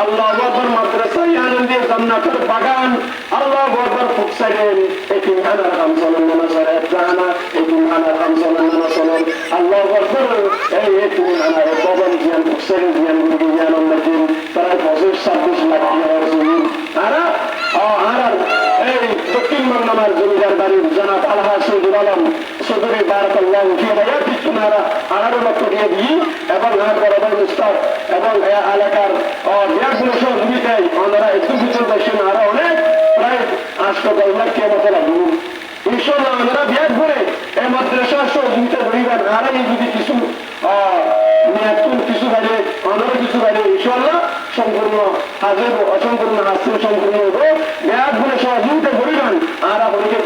আল্লাহু আকবার মাদ্রাসা ইয়ানন্দের জান্নাতের বাগান আল্লাহু আকবার ফুকসাইন এতিমখানা খামসালান নাসারে জানা এতিমখানা খামসালান নাসারে আল্লাহু আকবার এই এতিমখানা ভবন জিয়ান ফুকসাইন জিয়ান গুরু জিয়ান মসজিদ প্রায় 26 লাখ টাকা আর এই দক্ষিণ বাংলার জমিদার বাড়ির জনাব আলহা শহীদুল আলম চৌধুরী বারাকাল্লাহ কিনারা 18 লক্ষ দিয়ে দিই এবং বরাবর মুস্তাফ এবং এলাকার ব্যাগগুলো সহযোগিতায় ওনারা একটু কিছু দেখছেন আরো অনেক প্রায় 810 লাখ মতো লাগবে ইনশাল্লাহ ওনারা ব্যাগ ভরে এই মাদ্রাসার সহযোগিতা করিবেন আর এই যদি কিছু কিছু বাইরে ওনারা কিছু বাইরে ইনশাল্লাহ সম্পূর্ণ হাজির অসম্পূর্ণ হাস্য সম্পূর্ণ ব্যাগ ভরে সহযোগিতা করিবেন আর আপনাকে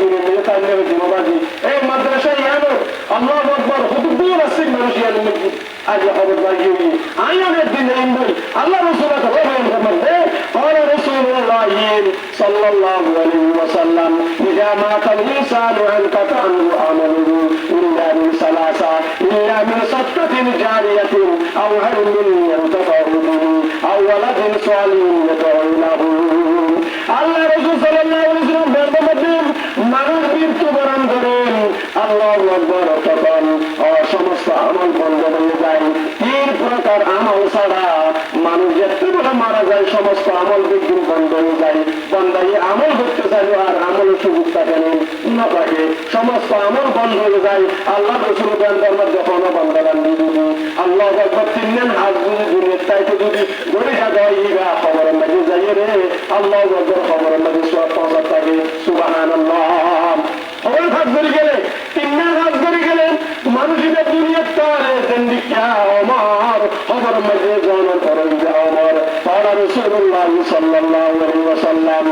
দিনবাজি এই মাদ্রাসায় ইয়ানো আল্লাহু আকবার হুদুর আসিন মানুষ ইয়ানো মসজিদ আজ খবর বাগিয়ে আমি অনেক দিন এই বই আল্লাহ রাসূলের কথা বলতে قال رسول الله صلى الله عليه وسلم إذا مات الإنسان انقطع عنه عمله إلا من ثلاثة إلا من صدقة جارية أو علم ينتفع به أو ولد صالح يدعو له আল্লাহ রাসূল সাল্লাল্লাহু আলাইহি ওয়াসাল্লাম বলেন মানুষ মৃত্যুবরণ করেন আল্লাহু আকবার তখন সমস্ত আমল বন্ধ হয়ে যায় তিন প্রকার আমল ছাড়া মানুষ যেতে বলে মারা যায় সমস্ত আমল বিঘ্ন বন্ধ হয়ে যায় বন্দাই আমল করতে চাইল আর আমল সুযোগ থাকে না থাকে সমস্ত আমল বন্ধ হয়ে যায় আল্লাহ রাসূল বলেন যখন বন্ধ বান্দি দিবি আল্লাহু আকবার তিনজন হাত যদি দুনিয়ার চাইতে যদি গড়ে যায় ইগা খবরের মাঝে যাই রে আল্লাহু আকবার খবরের মাঝে সব পৌঁছাতে থাকে সুবহানাল্লাহ খবর হাত ধরে গেলে তিনজন হাত ধরে গেলে মানুষের দুনিয়ার তারে জিন্দিকা আমার খবর মাঝে জন করেন যে আমার قال رسول الله صلى الله عليه وسلم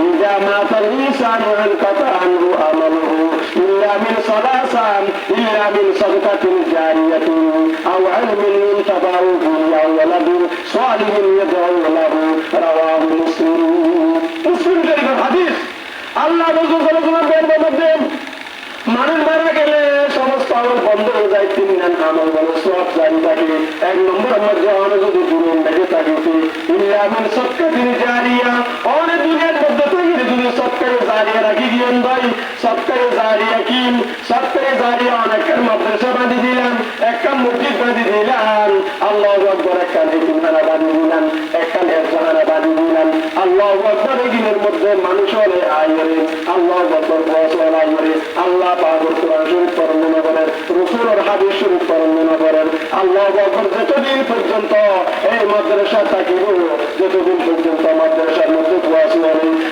إذا مات الإنسان انقطع عنه عمله إلا من ثلاثة إلا من صدقة جارية أو علم ينتفع به أو ولد صالح يدعو له رواه مسلم مسلم شريف الحديث আল্লাহ রাসূল সাল্লাল্লাহু আলাইহি ওয়াসাল্লাম বলেন মানুষ মারা গেলে সমস্ত আমল বন্ধ হয়ে যায় তিনজন আমল বলে সব জারি থাকে এক নম্বর আমার জওয়ানে যদি দুনিয়া বেঁচে থাকিতে ইল্লা মিন সাদকাতিন জারিয়া অনেক দুনিয়ার মধ্যে থেকে যদি সদকায়ে জারিয়া রাখি দিয়েন ভাই সদকায়ে জারিয়া কি সদকায়ে জারিয়া অনেকের মাদ্রাসা বাঁধি দিলাম একটা মসজিদ বাঁধি দিলাম আল্লাহু আকবার একটা এতিমখানা বাঁধি দিলাম একটা হেফজখানা বাঁধি দিলাম আল্লাহু আকবার এর মধ্যে মানুষ হলে আয়রে আল্লাহু আকবার ওয়াসওয়াল আয়রে আল্লাহ পাকের কোরআন শরীফ বর্ণনা করেন রাসূলের হাদিস শরীফ বর্ণনা করেন আল্লাহু আকবার যতদিন পর্যন্ত এই মাদ্রাসা থাকিব যতদিন পর্যন্ত মাদ্রাসার মধ্যে ওয়াসওয়াল